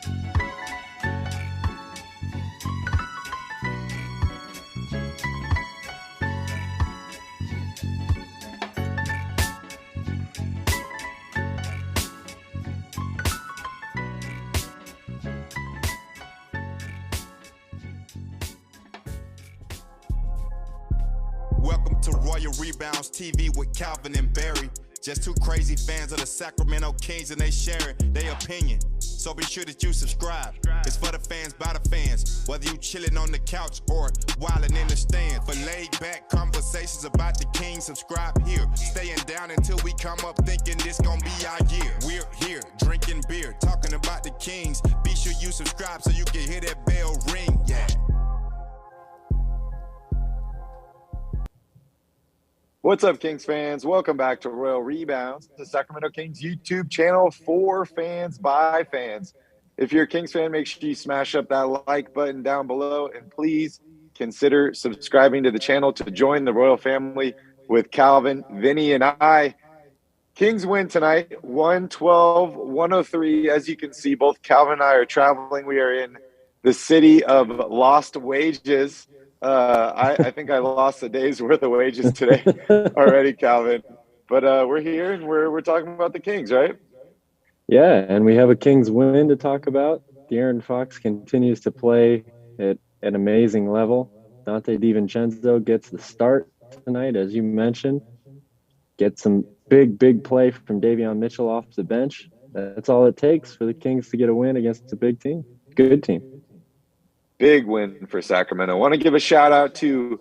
Welcome to Royal Rebounds TV with Calvin and Barry. Just two crazy fans of the Sacramento Kings, and they sharing their opinion. So be sure that you subscribe. It's for the fans, by the fans. Whether you chilling on the couch or wilding in the stand. For laid back conversations about the Kings, subscribe here. Staying down until we come up thinking this gonna be our year. We're here, drinking beer, talking about the Kings. Be sure you subscribe so you can hear that bell ring, yeah. What's up, Kings fans? Welcome back to Royal Rebounds, the Sacramento Kings YouTube channel for fans by fans. If you're a Kings fan, make sure you smash up that like button down below, and please consider subscribing to the channel to join the Royal family with Calvin, Vinny, and I. Kings win tonight, 112-103. As you can see, both Calvin and I are traveling. We are in the city of lost wages. I think I lost a day's worth of wages today already, Calvin. But we're here and we're talking about the Kings, right? Yeah, and we have a Kings win to talk about. De'Aaron Fox continues to play at an amazing level. Donte DiVincenzo gets the start tonight, as you mentioned. Gets some big play from Davion Mitchell off the bench. That's all it takes for the Kings to get a win against a big team. Good team. Big win for Sacramento. I want to give a shout out to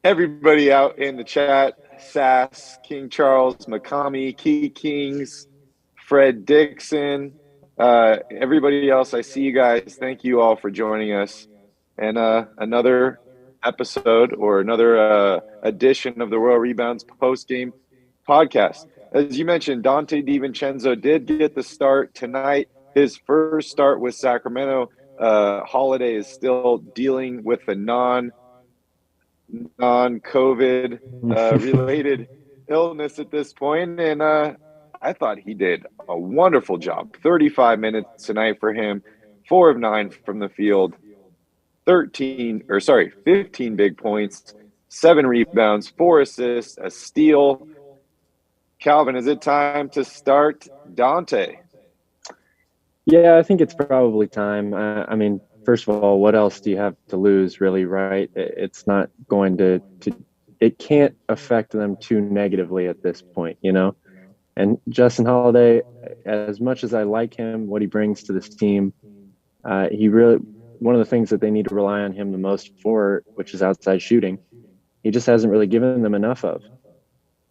everybody out in the chat. Sass, King Charles, Makami, Key Kings, Fred Dixon, everybody else. I see you guys. Thank you all for joining us. And another episode or another edition of the Royal Rebounds Postgame Podcast. As you mentioned, Donte DiVincenzo did get the start tonight. His first start with Sacramento. Holiday is still dealing with a non-COVID related illness at this point, and I thought he did a wonderful job. 35 minutes tonight for him, 4 of 9 from the field, 15 big points, 7 rebounds, 4 assists, a steal. Calvin, is it time to start Donte? Yeah, I think it's probably time. I mean, first of all, what else do you have to lose, really, right? It's not going to it can't affect them too negatively at this point, you know? And Justin Holiday, as much as I like him, what he brings to this team, he really, one of the things that they need to rely on him the most for, which is outside shooting, he just hasn't really given them enough of.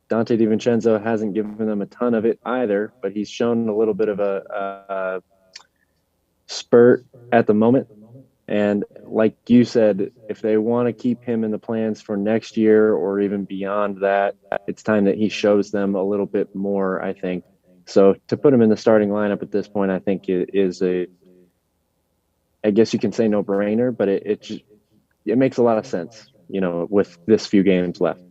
Donte DiVincenzo hasn't given them a ton of it either, but he's shown a little bit of a spurt at the moment. And like you said, if they want to keep him in the plans for next year or even beyond that, it's time that he shows them a little bit more, I think. So to put him in the starting lineup at this point, I think it is I guess you can say no-brainer, but it makes a lot of sense, you know, with this few games left.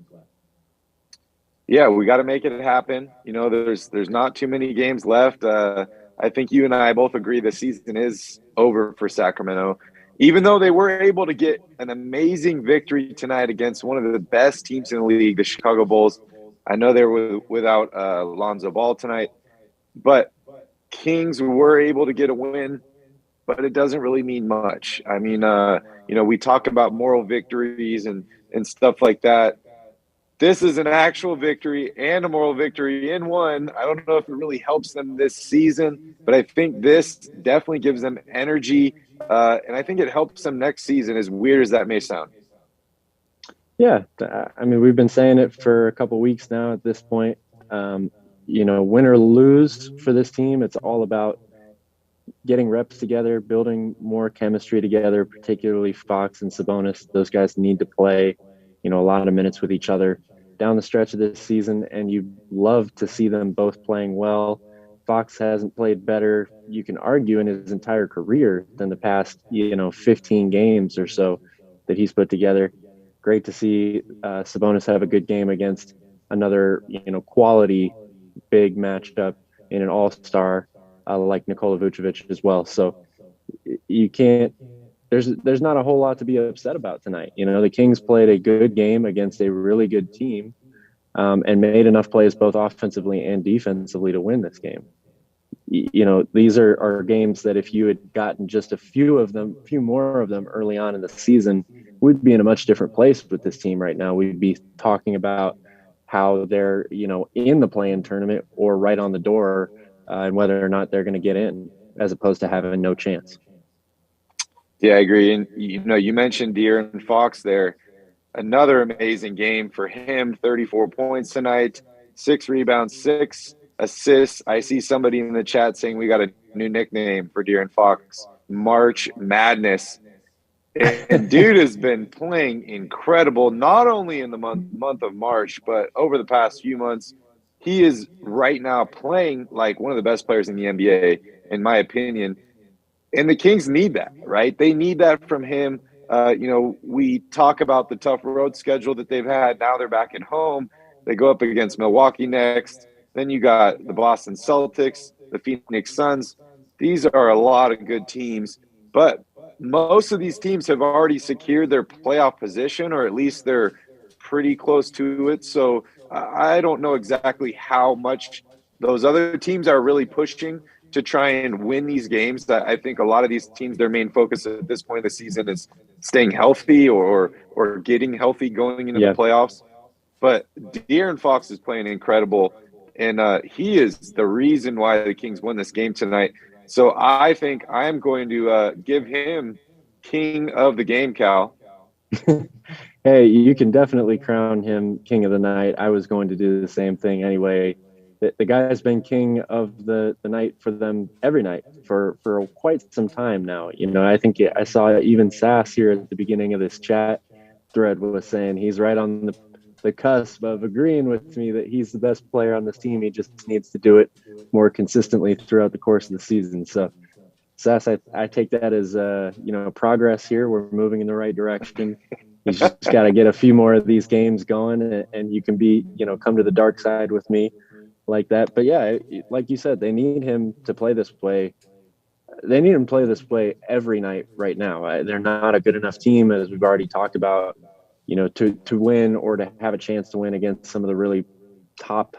Yeah, we got to make it happen. You know, there's not too many games left. I think you and I both agree the season is over for Sacramento. Even though they were able to get an amazing victory tonight against one of the best teams in the league, the Chicago Bulls. I know they were without Lonzo Ball tonight, but Kings were able to get a win, but it doesn't really mean much. I mean, you know, we talk about moral victories and stuff like that. This is an actual victory and a moral victory in one. I don't know if it really helps them this season, but I think this definitely gives them energy, and I think it helps them next season, as weird as that may sound. Yeah, I mean, we've been saying it for a couple weeks now at this point. You know, win or lose for this team, it's all about getting reps together, building more chemistry together, particularly Fox and Sabonis. Those guys need to play, you know, a lot of minutes with each other down the stretch of this season, and you'd love to see them both playing well. Fox hasn't played better, you can argue, in his entire career than the past, 15 games or so that he's put together. Great to see Sabonis have a good game against another, quality big matchup in an all-star like Nikola Vucevic as well. So you can't. There's not a whole lot to be upset about tonight. The Kings played a good game against a really good team, and made enough plays both offensively and defensively to win this game. These are games that if you had gotten just a few more of them early on in the season, we'd be in a much different place with this team right now. We'd be talking about how they're, in the play-in tournament or right on the door, and whether or not they're going to get in, as opposed to having no chance. Yeah, I agree. And, you mentioned De'Aaron Fox there. Another amazing game for him, 34 points tonight, 6 rebounds, 6 assists. I see somebody in the chat saying we got a new nickname for De'Aaron Fox, March Madness. And dude has been playing incredible, not only in the month of March, but over the past few months. He is right now playing like one of the best players in the NBA, in my opinion. And the Kings need that, right? They need that from him. We talk about the tough road schedule that they've had. Now they're back at home. They go up against Milwaukee next. Then you got the Boston Celtics, the Phoenix Suns. These are a lot of good teams. But most of these teams have already secured their playoff position, or at least they're pretty close to it. So I don't know exactly how much those other teams are really pushing to try and win these games. I think a lot of these teams, their main focus at this point of the season is staying healthy or getting healthy going into the playoffs. But De'Aaron Fox is playing incredible, and he is the reason why the Kings won this game tonight. So I think I'm going to give him king of the game, Cal. Hey, you can definitely crown him king of the night. I was going to do the same thing anyway. The guy has been king of the night for them every night for quite some time now. I think I saw even Sass here at the beginning of this chat thread was saying he's right on the cusp of agreeing with me that he's the best player on this team. He just needs to do it more consistently throughout the course of the season. So, Sass, I take that as progress here. We're moving in the right direction. He's just got to get a few more of these games going, and you can come to the dark side with me like that. But yeah, like you said, they need him to play this way. They need him to play this way every night right now. They're not a good enough team, as we've already talked about, to win or to have a chance to win against some of the really top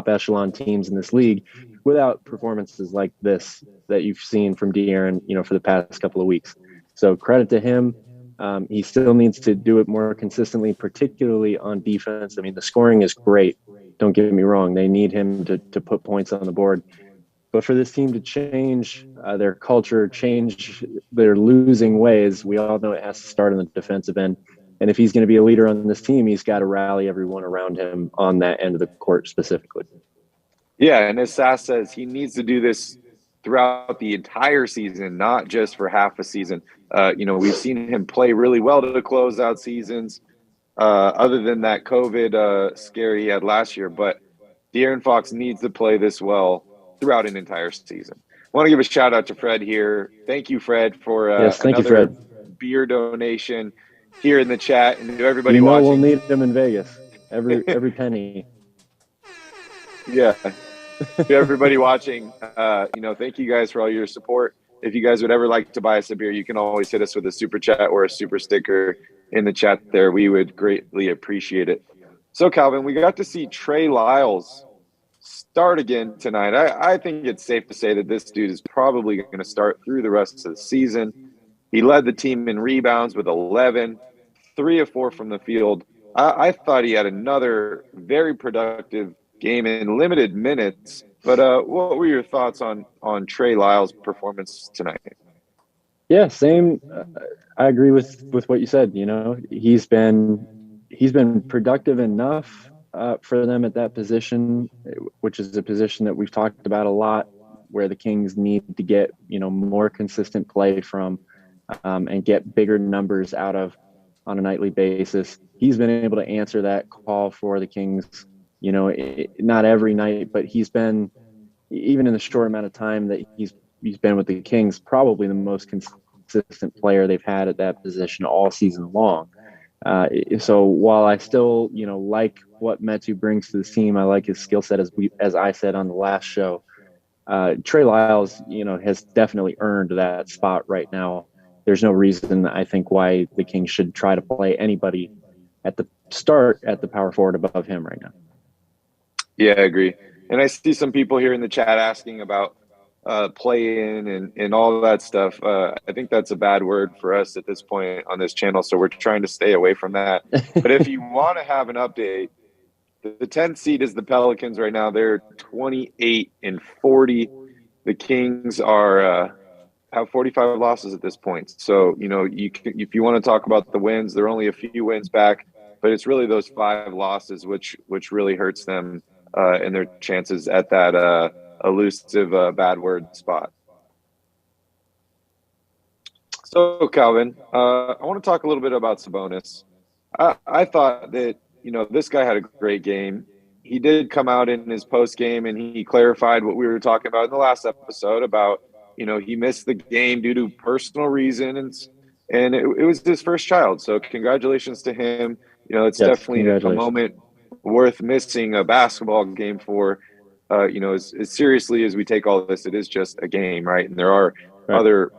echelon teams in this league without performances like this that you've seen from De'Aaron, for the past couple of weeks. So credit to him. He still needs to do it more consistently, particularly on defense. I mean, the scoring is great. Don't get me wrong. They need him to put points on the board. But for this team to change their culture, change their losing ways, we all know it has to start on the defensive end. And if he's going to be a leader on this team, he's got to rally everyone around him on that end of the court specifically. Yeah, and as Sass says, he needs to do this throughout the entire season, not just for half a season. We've seen him play really well to close out seasons, other than that COVID scare he had last year. But De'Aaron Fox needs to play this well throughout an entire season. I want to give a shout out to Fred here. Thank you, Fred, for thank you, Fred. Beer donation here in the chat, and to everybody watching. We'll need them in Vegas. Every penny. Yeah. To everybody watching, thank you guys for all your support. If you guys would ever like to buy us a beer, you can always hit us with a super chat or a super sticker in the chat there. We would greatly appreciate it. So, Calvin, we got to see Trey Lyles start again tonight. I think it's safe to say that this dude is probably going to start through the rest of the season. He led the team in rebounds with 11, 3 of 4 from the field. I thought he had another very productive game in limited minutes. But what were your thoughts on Trey Lyles' performance tonight? Yeah, same. I agree with what you said. He's been productive enough for them at that position, which is a position that we've talked about a lot, where the Kings need to get more consistent play from, and get bigger numbers out of on a nightly basis. He's been able to answer that call for the Kings. Not every night, but he's been, even in the short amount of time that he's been with the Kings, probably the most consistent player they've had at that position all season long. So while I still, like what Metu brings to the team, I like his skill set, as I said on the last show. Trey Lyles, has definitely earned that spot right now. There's no reason, I think, why the Kings should try to play anybody at the start at the power forward above him right now. Yeah, I agree. And I see some people here in the chat asking about play-in and all that stuff. I think that's a bad word for us at this point on this channel, so we're trying to stay away from that. But if you want to have an update, the 10th seed is the Pelicans right now. They're 28-40. The Kings are have 45 losses at this point. So, if you want to talk about the wins, they're only a few wins back, but it's really those 5 losses which really hurts them in their chances at that elusive bad word spot. So, Calvin, I want to talk a little bit about Sabonis. I thought that, this guy had a great game. He did come out in his post game and he clarified what we were talking about in the last episode about, he missed the game due to personal reasons, and it was his first child. So congratulations to him. It's definitely a moment worth missing a basketball game for. As seriously as we take all this, it is just a game, right? And there are other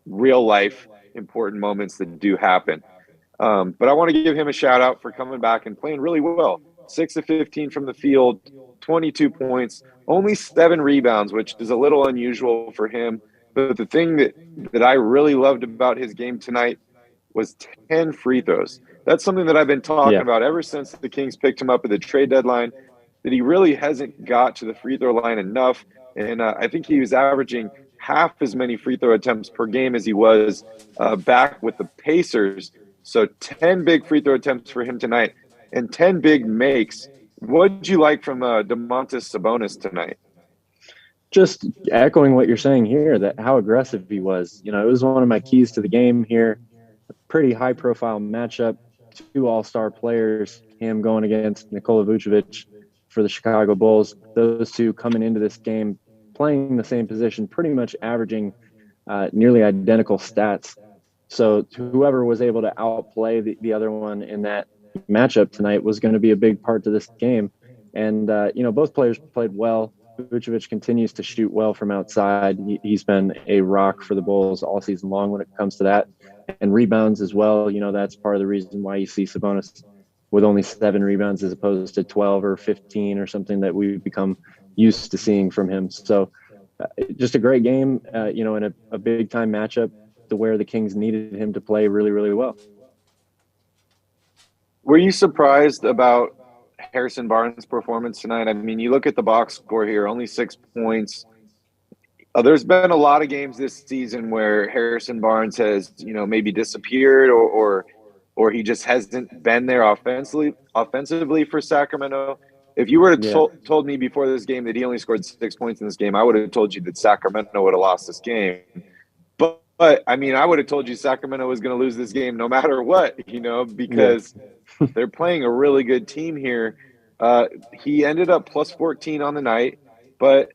real life important moments that do happen. But I want to give him a shout out for coming back and playing really well. 6 of 15 from the field, 22 points, only 7 rebounds, which is a little unusual for him. But the thing that I really loved about his game tonight was 10 free throws. That's something that I've been talking about ever since the Kings picked him up at the trade deadline, that he really hasn't got to the free throw line enough. And I think he was averaging half as many free throw attempts per game as he was back with the Pacers. So 10 big free throw attempts for him tonight and 10 big makes. What did you like from Domantas Sabonis tonight? Just echoing what you're saying here, that how aggressive he was. It was one of my keys to the game here. A pretty high-profile matchup, 2 all-star players, him going against Nikola Vucevic for the Chicago Bulls. Those two coming into this game, playing the same position, pretty much averaging nearly identical stats. So whoever was able to outplay the other one in that matchup tonight was going to be a big part to this game. And, both players played well. Vucevic continues to shoot well from outside. He's been a rock for the Bulls all season long when it comes to that. And rebounds as well. That's part of the reason why you see Sabonis with only 7 rebounds as opposed to 12 or 15 or something that we've become used to seeing from him. So just a great game, in a big-time matchup to where the Kings needed him to play really, really well. Were you surprised about Harrison Barnes' performance tonight? I mean, you look at the box score here, only 6 points. There's been a lot of games this season where Harrison Barnes has, maybe disappeared or he just hasn't been there offensively for Sacramento. If you were to told me before this game that he only scored 6 points in this game, I would have told you that Sacramento would have lost this game. But I mean, I would have told you Sacramento was going to lose this game no matter what, because they're playing a really good team here. He ended up plus 14 on the night, but,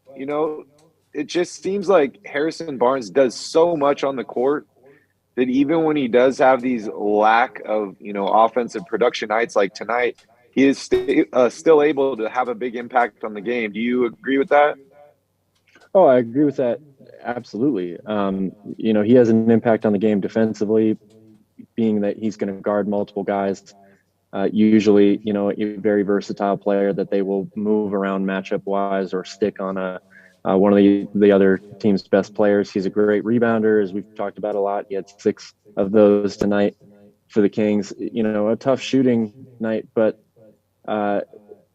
it just seems like Harrison Barnes does so much on the court that even when he does have these lack of, offensive production nights like tonight, he is still able to have a big impact on the game. Do you agree with that? Oh, I agree with that. Absolutely. He has an impact on the game defensively, being that he's going to guard multiple guys. Usually, a very versatile player that they will move around matchup wise or stick on one of the other team's best players. He's a great rebounder, as we've talked about a lot. He had 6 of those tonight for the Kings. A tough shooting night, but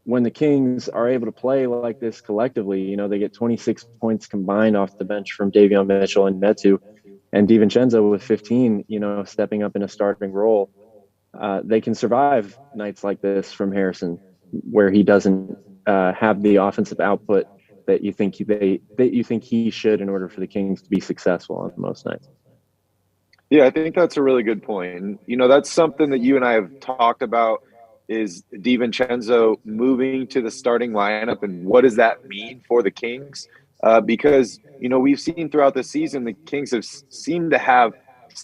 when the Kings are able to play like this collectively, they get 26 points combined off the bench from Davion Mitchell and Metu, and DiVincenzo with 15, stepping up in a starting role. They can survive nights like this from Harrison, where he doesn't have the offensive output that you think he should in order for the Kings to be successful on most nights. Yeah, I think that's a really good point. And, that's something that you and I have talked about, is DiVincenzo moving to the starting lineup, and what does that mean for the Kings? Because, we've seen throughout the season, the Kings have seemed to have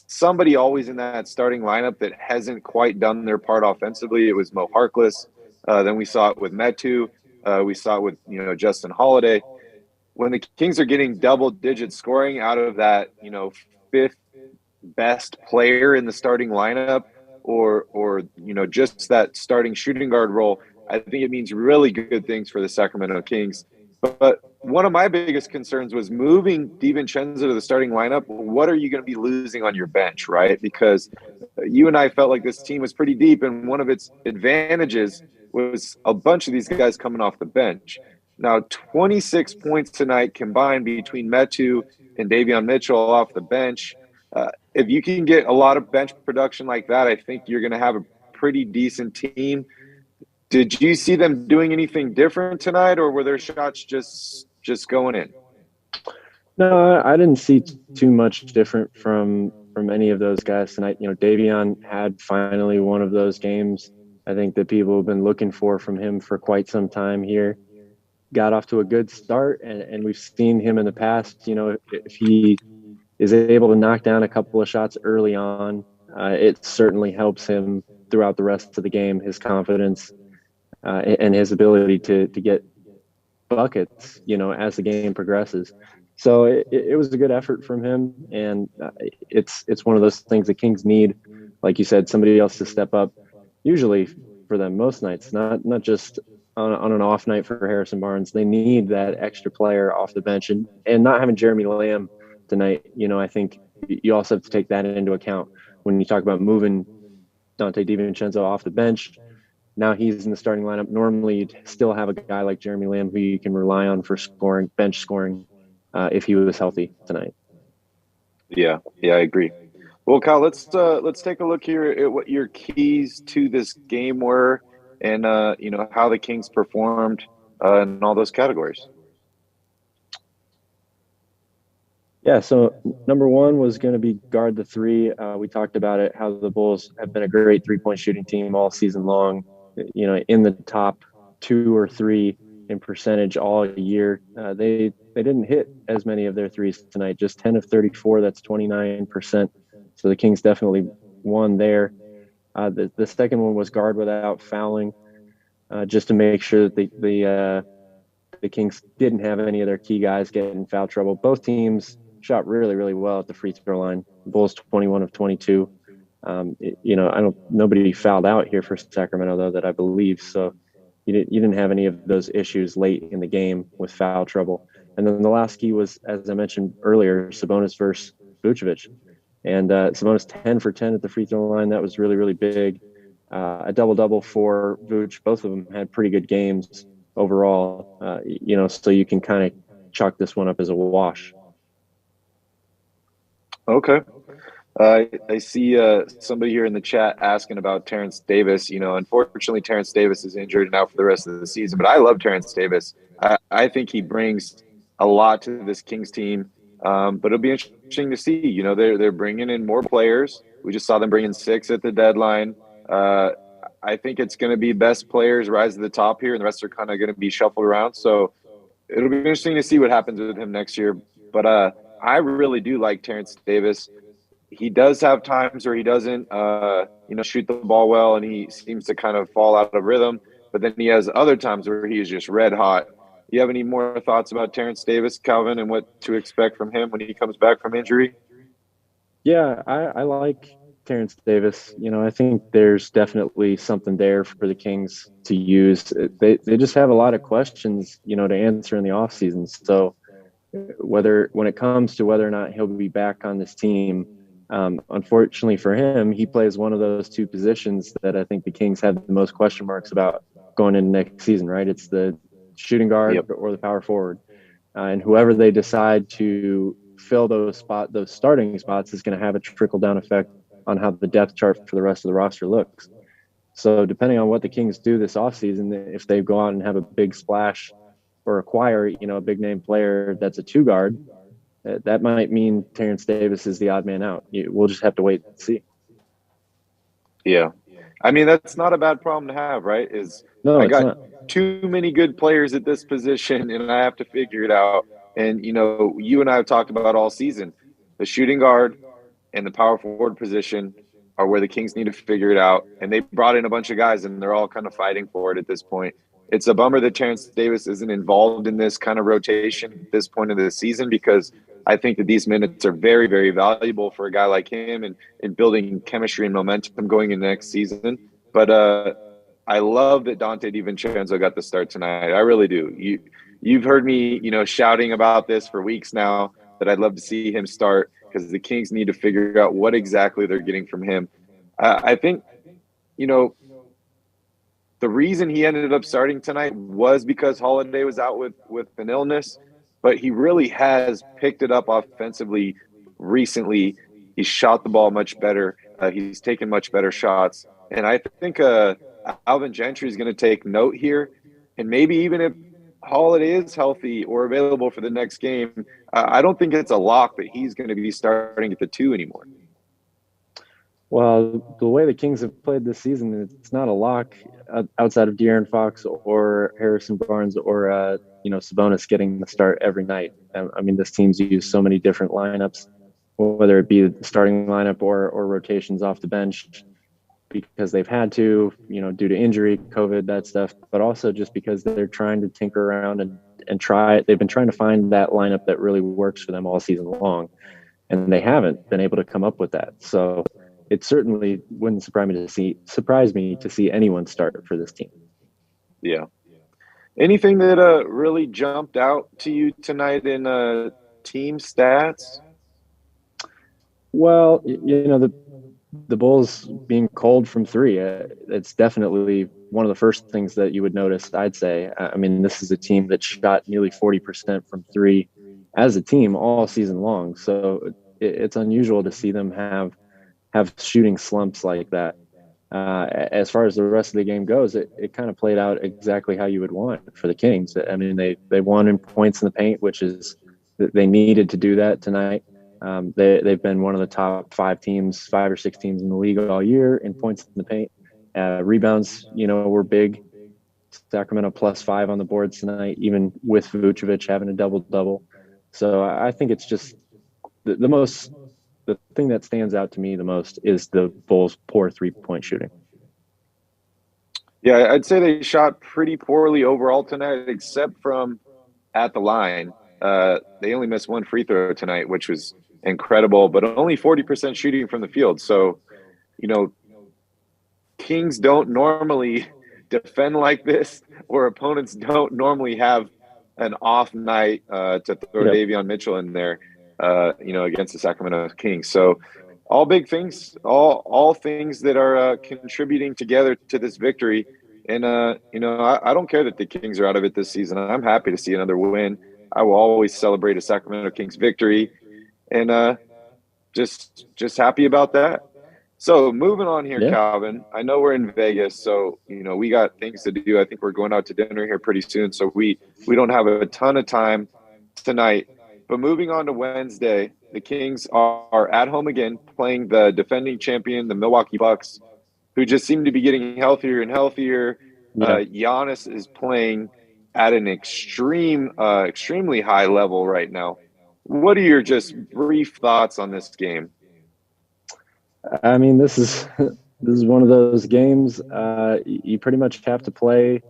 somebody always in that starting lineup that hasn't quite done their part offensively. It was Mo Harkless. Then we saw it with Metu. We saw it with, Justin Holiday. when the Kings are getting double-digit scoring out of that, fifth best player in the starting lineup, or just that starting shooting guard role, I think it means really good things for the Sacramento Kings. But one of my biggest concerns was moving DiVincenzo to the starting lineup. What are you going to be losing on your bench, right? Because you and I felt like this team was pretty deep, and one of its advantages was a bunch of these guys coming off the bench. Now, 26 points tonight combined between Metu and Davion Mitchell off the bench. If you can get a lot of bench production like that, I think you're going to have a pretty decent team. Did you see them doing anything different tonight, or were their shots just going in? No, I didn't see too much different from any of those guys tonight. Davion had finally one of those games I think that people have been looking for from him for quite some time here. Got off to a good start, and we've seen him in the past. If he is able to knock down a couple of shots early on, it certainly helps him throughout the rest of the game, his confidence and his ability to get buckets, as the game progresses. So it was a good effort from him, and it's one of those things the Kings need, like you said, somebody else to step up, usually for them most nights, not just on an off night for Harrison Barnes. They need that extra player off the bench, and not having Jeremy Lamb tonight, I think you also have to take that into account when you talk about moving Donte DiVincenzo off the bench. Now he's in the starting lineup. Normally you'd still have a guy like Jeremy Lamb who you can rely on for scoring, bench scoring, if he was healthy tonight. Yeah, I agree. Well, Kyle, let's take a look here at what your keys to this game were, and how the Kings performed in all those categories. Yeah, so number one was going to be guard the three. We talked about it, how the Bulls have been a great three-point shooting team all season long, in the top 2 or 3 in percentage all year. They didn't hit as many of their threes tonight, just 10 of 34. That's 29%. So the Kings definitely won there. The second one was guard without fouling, just to make sure that the Kings didn't have any of their key guys get in foul trouble. Both teams shot really, really well at the free throw line. The Bulls 21 of 22. Nobody fouled out here for Sacramento though, that I believe. So you didn't have any of those issues late in the game with foul trouble. And then the last key was, as I mentioned earlier, Sabonis versus Vucevic. And Sabonis 10 for 10 at the free throw line. That was really, really big. A double-double for Vuce. Both of them had pretty good games overall, so you can kind of chalk this one up as a wash. Okay. I see somebody here in the chat asking about Terence Davis. Unfortunately, Terence Davis is injured and out for the rest of the season, but I love Terence Davis. I think he brings a lot to this Kings team, but it'll be interesting to see. They're bringing in more players. We just saw them bring in 6 at the deadline. I think it's going to be best players rise to the top here, and the rest are kind of going to be shuffled around. So it'll be interesting to see what happens with him next year. But I really do like Terence Davis. He does have times where he doesn't, shoot the ball well, and he seems to kind of fall out of rhythm. But then he has other times where he is just red hot. Do you have any more thoughts about Terence Davis, Calvin, and what to expect from him when he comes back from injury? Yeah, I like Terence Davis. I think there's definitely something there for the Kings to use. They just have a lot of questions, to answer in the offseason. So when it comes to whether or not he'll be back on this team, unfortunately for him, he plays one of those 2 positions that I think the Kings have the most question marks about going into next season, right? It's the shooting guard or the power forward. And whoever they decide to fill those starting spots is going to have a trickle-down effect on how the depth chart for the rest of the roster looks. So depending on what the Kings do this offseason, if they go out and have a big splash or acquire, a big-name player that's a 2-guard, that might mean Terence Davis is the odd man out. We'll just have to wait and see. Yeah. I mean, that's not a bad problem to have, right? I got too many good players at this position, and I have to figure it out. And, you and I have talked about all season, the shooting guard and the power forward position are where the Kings need to figure it out. And they brought in a bunch of guys, and they're all kind of fighting for it at this point. It's a bummer that Terence Davis isn't involved in this kind of rotation at this point of the season, because I think that these minutes are very, very valuable for a guy like him and building chemistry and momentum going into next season. But I love that Donte DiVincenzo got the start tonight. I really do. You've heard me, shouting about this for weeks now, that I'd love to see him start, because the Kings need to figure out what exactly they're getting from him. I think, the reason he ended up starting tonight was because Holiday was out with an illness, but he really has picked it up offensively recently. He's shot the ball much better. He's taken much better shots. And I think Alvin Gentry is going to take note here. And maybe even if Holiday is healthy or available for the next game, I don't think it's a lock that he's going to be starting at the 2 anymore. Well, the way the Kings have played this season, it's not a lock outside of De'Aaron Fox or Harrison Barnes or Sabonis getting the start every night. I mean, this team's used so many different lineups, whether it be the starting lineup or rotations off the bench, because they've had to, due to injury, COVID, that stuff, but also just because they're trying to tinker around and try. They've been trying to find that lineup that really works for them all season long, and they haven't been able to come up with that. So it certainly wouldn't surprise me to see anyone start for this team. Yeah. Anything that really jumped out to you tonight in team stats? Well, the Bulls being cold from 3, it's definitely one of the first things that you would notice, I'd say. I mean, this is a team that shot nearly 40% from 3 as a team all season long. So it's unusual to see them have shooting slumps like that. As far as the rest of the game goes, it kind of played out exactly how you would want for the Kings. I mean, they won in points in the paint, which is they needed to do that tonight. They've been one of the top 5 or 6 teams in the league all year in points in the paint. Rebounds, were big. Sacramento +5 on the boards tonight, even with Vucevic having a double-double. So I think it's just the thing that stands out to me the most is the Bulls' poor 3-point shooting. Yeah, I'd say they shot pretty poorly overall tonight, except from at the line. They only missed 1 free throw tonight, which was incredible, but only 40% shooting from the field. So, Kings don't normally defend like this, or opponents don't normally have an off night to throw Davion Mitchell in there. Against the Sacramento Kings. So all big things, all things that are contributing together to this victory. And, I don't care that the Kings are out of it this season. I'm happy to see another win. I will always celebrate a Sacramento Kings victory, and just happy about that. So moving on here, Calvin, I know we're in Vegas, so, we got things to do. I think we're going out to dinner here pretty soon. So we don't have a ton of time tonight. But moving on to Wednesday, the Kings are at home again, playing the defending champion, the Milwaukee Bucks, who just seem to be getting healthier and healthier. Giannis is playing at an extremely high level right now. What are your just brief thoughts on this game? I mean, this is one of those games you pretty much have to play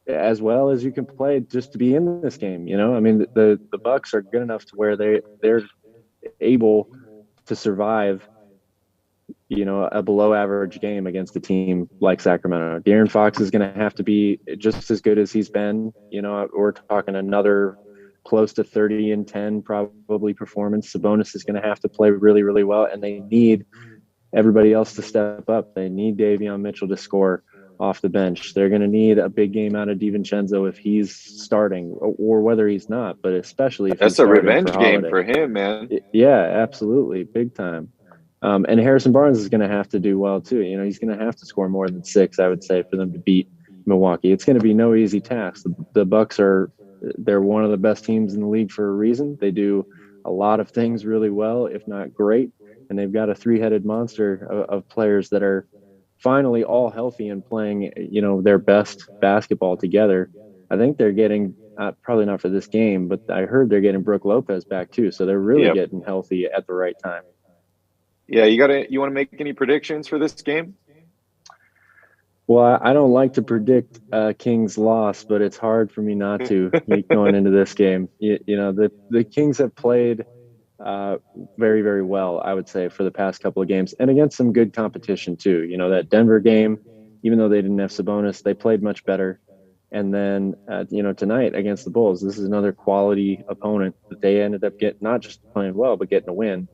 as well as you can play just to be in this game. I mean, the Bucks are good enough to where they're able to survive, a below average game against a team like Sacramento. De'Aaron Fox is going to have to be just as good as he's been. We're talking another close to 30 and 10 probably performance. Sabonis is going to have to play really, really well, and they need everybody else to step up. They need Davion Mitchell to score off the bench. They're going to need a big game out of DiVincenzo if he's starting, or whether he's not, but especially if that's a revenge game for him, man. Yeah, absolutely. Big time. And Harrison Barnes is going to have to do well too. He's going to have to score more than 6, I would say, for them to beat Milwaukee. It's going to be no easy task. The Bucks they're one of the best teams in the league for a reason. They do a lot of things really well, if not great. And they've got a 3-headed monster of players that are finally all healthy and playing, their best basketball together. I think they're getting, probably not for this game, but I heard they're getting Brook Lopez back too. So they're really getting healthy at the right time. Yeah, you want to make any predictions for this game? Well, I don't like to predict Kings loss, but it's hard for me not to going into this game. The Kings have played very, very well, I would say, for the past couple of games, and against some good competition too. That Denver game, even though they didn't have Sabonis, they played much better. And then, tonight against the Bulls, this is another quality opponent that they ended up getting, not just playing well, but getting a win.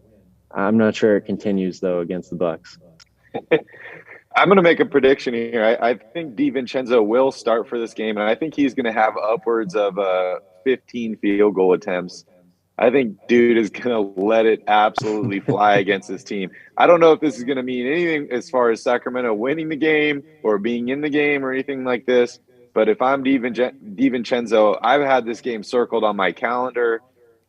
I'm not sure it continues though against the Bucks. I'm going to make a prediction here. I think DiVincenzo will start for this game, and I think he's going to have upwards of 15 field goal attempts. I think dude is going to let it absolutely fly against this team. I don't know if this is going to mean anything as far as Sacramento winning the game or being in the game or anything like this, but if I'm DiVincenzo, I've had this game circled on my calendar.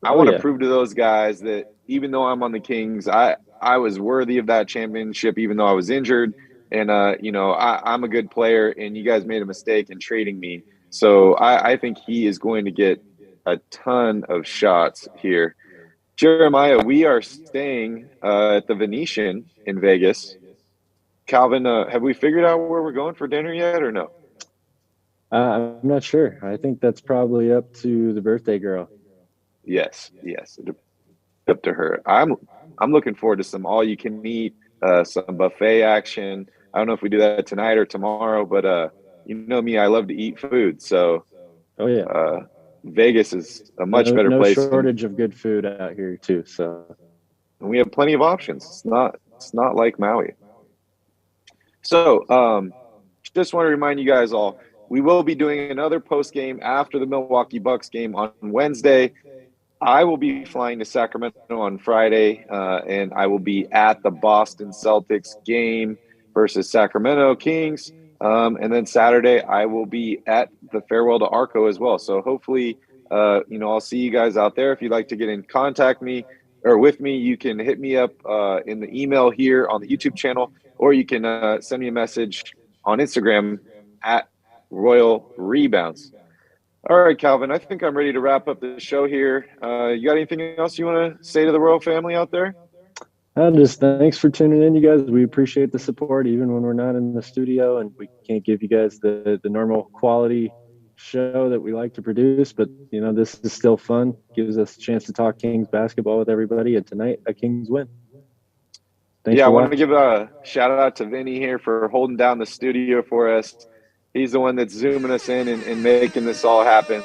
I want to prove to those guys that even though I'm on the Kings, I was worthy of that championship even though I was injured. And, I'm a good player, and you guys made a mistake in trading me. So I think he is going to get a ton of shots here. Jeremiah, we are staying at the Venetian in Vegas. Calvin, have we figured out where we're going for dinner yet or no? I'm not sure. I think that's probably up to the birthday girl. Yes. It's up to her. I'm looking forward to some all-you-can-eat, some buffet action. I don't know if we do that tonight or tomorrow, but you know me, I love to eat food. So, Vegas is a much better place. No shortage of good food out here too. So, and we have plenty of options. It's not like Maui. So, just want to remind you guys all, we will be doing another post game after the Milwaukee Bucks game on Wednesday. I will be flying to Sacramento on Friday, and I will be at the Boston Celtics game versus Sacramento Kings. And then Saturday, I will be at the Farewell to Arco as well. So hopefully, I'll see you guys out there. If you'd like to get in contact with me, you can hit me up in the email here on the YouTube channel, or you can send me a message on Instagram at Royal Rebounds. All right, Calvin, I think I'm ready to wrap up the show here. You got anything else you want to say to the Royal family out there? Just thanks for tuning in, you guys. We appreciate the support, even when we're not in the studio and we can't give you guys the normal quality show that we like to produce. But, this is still fun. Gives us a chance to talk Kings basketball with everybody. And tonight, a Kings win. I want to give a shout out to Vinny here for holding down the studio for us. He's the one that's zooming us in and making this all happen.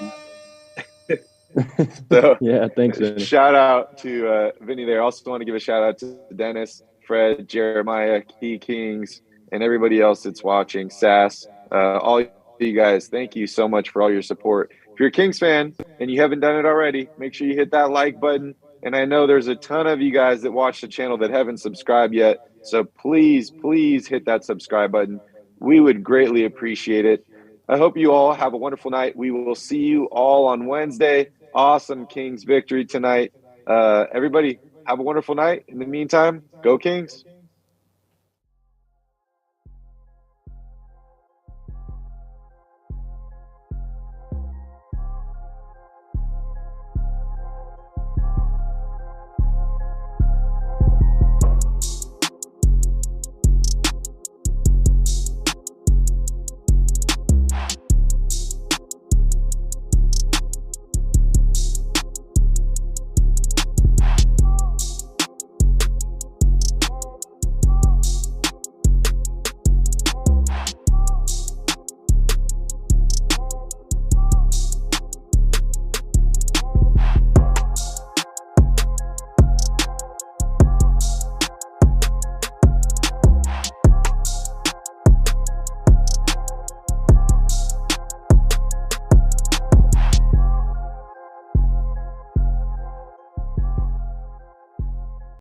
So yeah, thanks, Vinny. Shout out to Vinny there. Also want to give a shout out to Dennis, Fred, Jeremiah, Key Kings, and everybody else that's watching. Sass, all you guys, thank you so much for all your support. If you're a Kings fan and you haven't done it already, make sure you hit that like button. And I know there's a ton of you guys that watch the channel that haven't subscribed yet. So please hit that subscribe button. We would greatly appreciate it. I hope you all have a wonderful night. We will see you all on Wednesday. Awesome Kings victory tonight. Everybody, have a wonderful night. In the meantime, go Kings.